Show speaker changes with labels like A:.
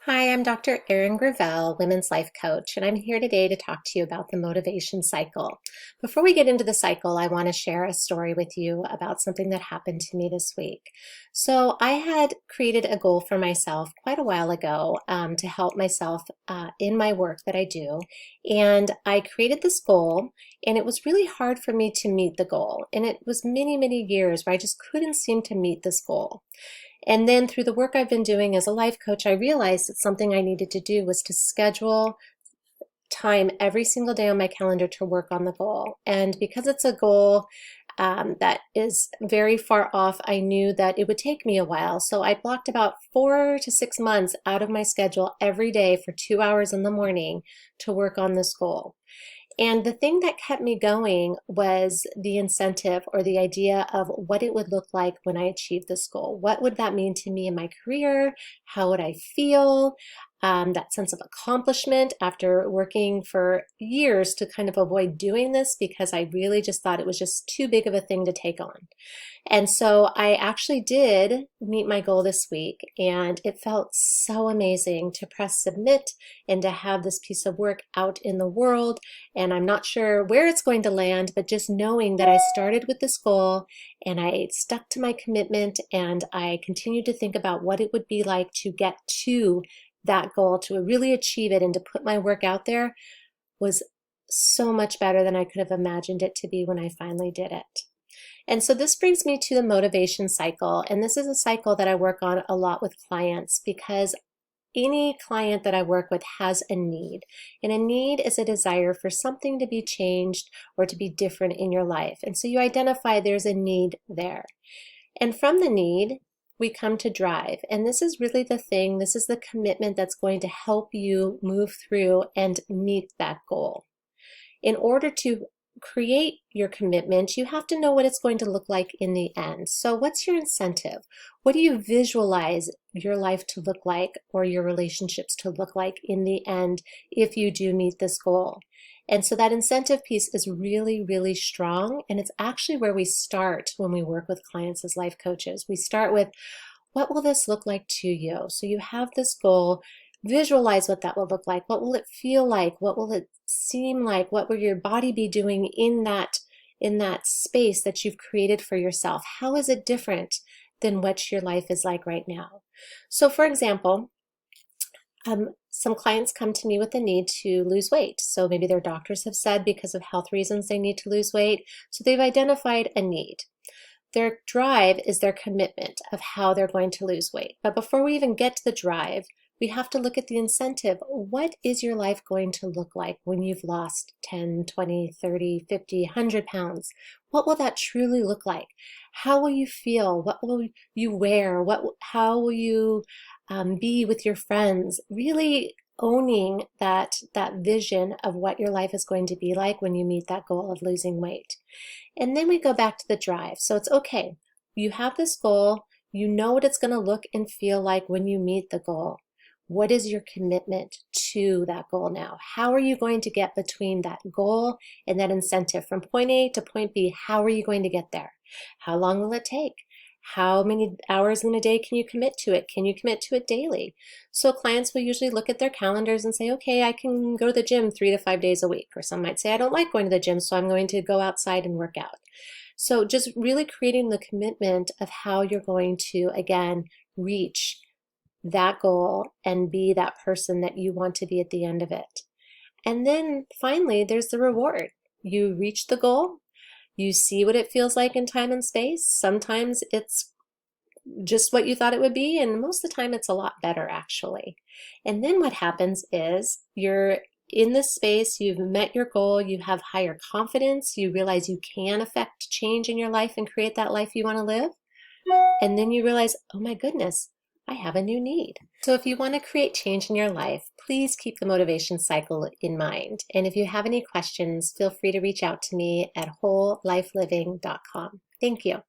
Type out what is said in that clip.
A: Hi, I'm Dr. Erin Gravelle, Women's Life Coach, and I'm here today to talk to you about the motivation cycle. Before we get into the cycle, I want to share a story with you about something that happened to me this week. So I had created a goal for myself quite a while ago to help myself in my work that I do, and I created this goal, and it was really hard for me to meet the goal, and it was many, many years where I just couldn't seem to meet this goal. And then through the work I've been doing as a life coach, I realized that something I needed to do was to schedule time every single day on my calendar to work on the goal. And because it's a goal that is very far off, I knew that it would take me a while. So I blocked about 4 to 6 months out of my schedule every day for 2 hours in the morning to work on this goal. And the thing that kept me going was the incentive or the idea of what it would look like when I achieved this goal. What would that mean to me in my career? How would I feel? That sense of accomplishment after working for years to kind of avoid doing this because I really just thought it was just too big of a thing to take on. And so I actually did meet my goal this week, and it felt so amazing to press submit and to have this piece of work out in the world. And I'm not sure where it's going to land, but just knowing that I started with this goal and I stuck to my commitment and I continued to think about what it would be like to get to that goal, to really achieve it and to put my work out there was so much better than I could have imagined it to be when I finally did it. And so this brings me to the motivation cycle. And this is a cycle that I work on a lot with clients because any client that I work with has a need. And a need is a desire for something to be changed or to be different in your life. And so you identify there's a need there. And from the need, we come to drive. And this is really the thing, this is the commitment that's going to help you move through and meet that goal. In order to create your commitment, you have to know what it's going to look like in the end. So what's your incentive? What do you visualize your life to look like or your relationships to look like in the end if you do meet this goal? And so that incentive piece is really, really strong. And it's actually where we start when we work with clients as life coaches. We start with, what will this look like to you? So you have this goal. Visualize what that will look like. What will it feel like? What will it seem like? What will your body be doing in that space that you've created for yourself? How is it different than what your life is like right now? So for example, some clients come to me with a need to lose weight. So maybe their doctors have said because of health reasons they need to lose weight. So they've identified a need. Their drive is their commitment of how they're going to lose weight. But before we even get to the drive, we have to look at the incentive. What is your life going to look like when you've lost 10, 20, 30, 50, 100 pounds? What will that truly look like? How will you feel? What will you wear? How will you be with your friends? Really owning that vision of what your life is going to be like when you meet that goal of losing weight. And then we go back to the drive. So it's okay. You have this goal. You know what it's going to look and feel like when you meet the goal. What is your commitment to that goal now? How are you going to get between that goal and that incentive from point A to point B? How are you going to get there? How long will it take? How many hours in a day can you commit to it? Can you commit to it daily? So clients will usually look at their calendars and say, okay, I can go to the gym 3 to 5 days a week. Or some might say, I don't like going to the gym, so I'm going to go outside and work out. So just really creating the commitment of how you're going to, again, reach that goal and be that person that you want to be at the end of it. And then finally, there's the reward. You reach the goal. You see what it feels like in time and space. Sometimes it's just what you thought it would be, and most of the time it's a lot better actually. And then what happens is you're in this space, you've met your goal, you have higher confidence, you realize you can affect change in your life and create that life you want to live. And then you realize, oh my goodness, I have a new need. So if you want to create change in your life, please keep the motivation cycle in mind. And if you have any questions, feel free to reach out to me at wholelifeliving.com. Thank you.